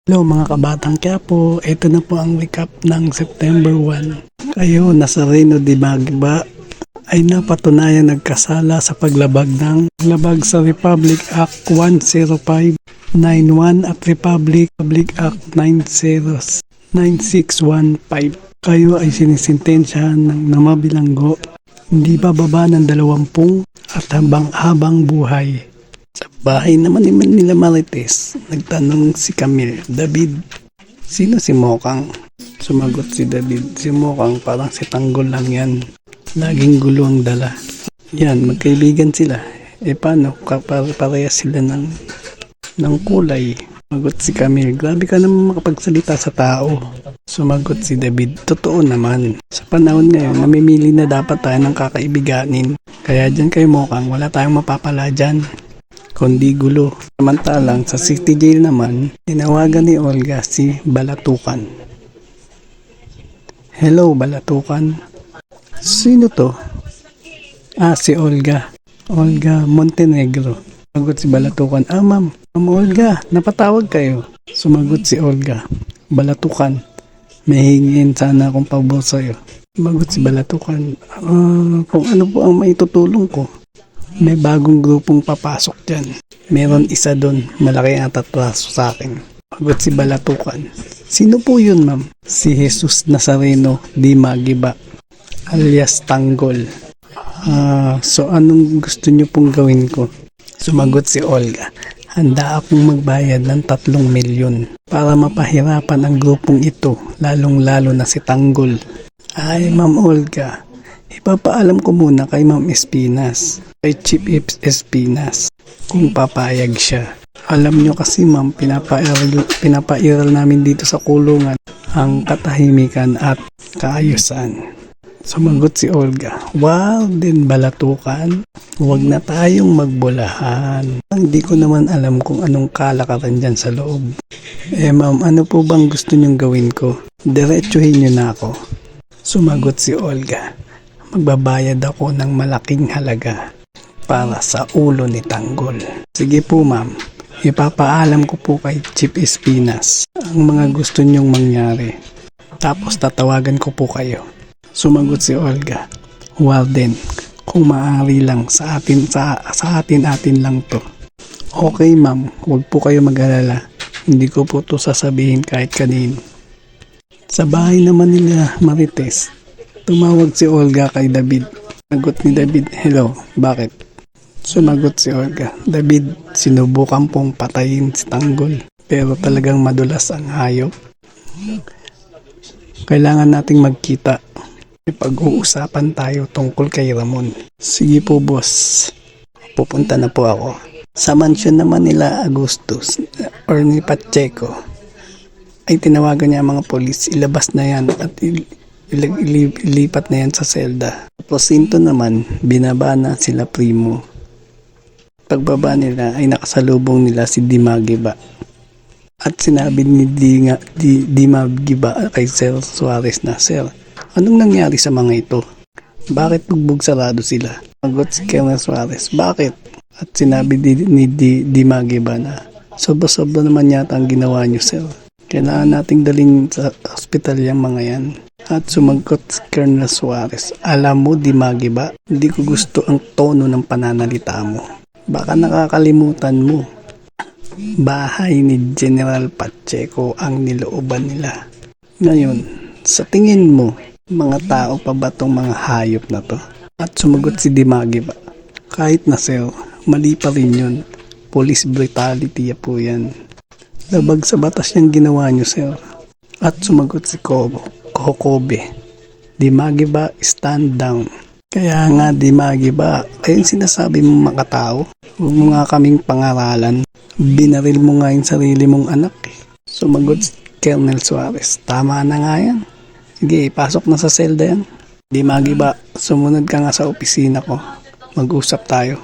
Hello mga kabatang Quiapo, ito na po ang recap ng September 1. Kayo, Nazareno de Magba ay napatunayan nagkasala sa paglabag sa Republic Act 10591 at Republic Act 9615. Kayo ay sinisintensyahan ng namabilanggo, hindi bababa ng 20 at habang buhay. Sa bahay naman ni Manila Marites, nagtanong si Camille, David, sino si Mokang? Sumagot si David, si Mokang parang si Tanggol lang yan. Laging gulo ang dala. Yan, magkaibigan sila. Paano? Parehas sila ng kulay. Sumagot si Camille, grabe ka naman makapagsalita sa tao. Sumagot si David, totoo naman. Sa panahon ngayon, namimili na dapat tayo ng kakaibiganin. Kaya dyan kay Mokang, wala tayong mapapala dyan kundi gulo. Samantalang sa City Jail naman, tinawagan ni Olga si Balatukan. Hello, Balatukan. Sino to? Si Olga. Olga Montenegro. Sumagot si Balatukan, ma'am Olga, napatawag kayo. Sumagot si Olga, Balatukan, may hingin sana akong pabor sa'yo. Sumagot si Balatukan, kung ano po ang maitutulong ko. May bagong grupong papasok dyan. Meron isa doon, malaki ang tatraso sa akin. Sagot si Balatukan. Sino po yun, ma'am? Si Jesus Nazareno de Magiba, alias Tanggol. So anong gusto nyo pong gawin ko? Sumagot si Olga. Handa akong magbayad ng 3 milyon para mapahirapan ang grupong ito, lalong-lalo na si Tanggol. Ay, Ma'am Olga, ipapaalam ko muna kay Ma'am Espinas, kay Chief Espinas, kung papayag siya. Alam nyo kasi ma'am, pinapairal namin dito sa kulungan ang katahimikan at kaayusan. Sumagot si Olga, wow, din Balatukan, huwag na tayong magbulahan. Hindi ko naman alam kung anong kalakaran dyan sa loob. Ma'am, ano po bang gusto nyong gawin ko? Diretsuhin nyo na ako. Sumagot si Olga, magbabayad ako ng malaking halaga para sa ulo ni Tanggol. Sige po ma'am, ipapaalam ko po kay Chief Espinas ang mga gusto nyong mangyari. Tapos tatawagan ko po kayo. Sumagot si Olga, Warden, kung maaari lang sa atin lang to. Okay ma'am, huwag po kayo mag-alala. Hindi ko po to sasabihin kahit kanino. Sa bahay naman nila Marites, tumawag si Olga kay David. Sagot ni David, hello, bakit? Sumagot si Olga, David, sinubukan pong patayin si Tanggol, pero talagang madulas ang hayop. Kailangan nating magkita. Pag-uusapan tayo tungkol kay Ramon. Sige po boss, pupunta na po ako. Sa mansyon naman nila Agustus or ni Pacheco, ay tinawagan niya ang mga polis, ilabas na yan at ilipat na yan sa selda. Posinto naman, binaba na sila Primo. Pagbaba nila ay nakasalubong nila si Di Magiba. At sinabi ni Di Magiba kay Sir Suarez na, Sir, anong nangyari sa mga ito? Bakit bugbog sarado sila? Sagot si Colonel Suarez, bakit? At sinabi ni Di Magiba na, sobra-sobra naman yata ang ginawa niyo, Sir. Kailangan nating daling sa ospital yung mga yan. At sumagot si Colonel Suarez, alam mo Di Magiba, hindi ko gusto ang tono ng pananalita mo. Baka nakakalimutan mo, bahay ni General Pacheco ang nilooban nila. Ngayon, sa tingin mo, mga tao pa ba tong mga hayop na to? At sumagot si Di Magiba, kahit na sir, mali pa rin yun. Police brutality po yan. Labag sa batas yung ginawa nyo, sir. At sumagot si Kobe, Di Magiba, stand down. Kaya nga Di Magiba, ayun sinasabi mong makatao. Huwag mo nga kaming pangaralan. Binaril mo nga yung sarili mong anak eh. Sumagot si Colonel Suarez, tama na nga yan. Sige, pasok na sa selda yan. Di Magiba, sumunod ka nga sa opisina ko. Mag-usap tayo.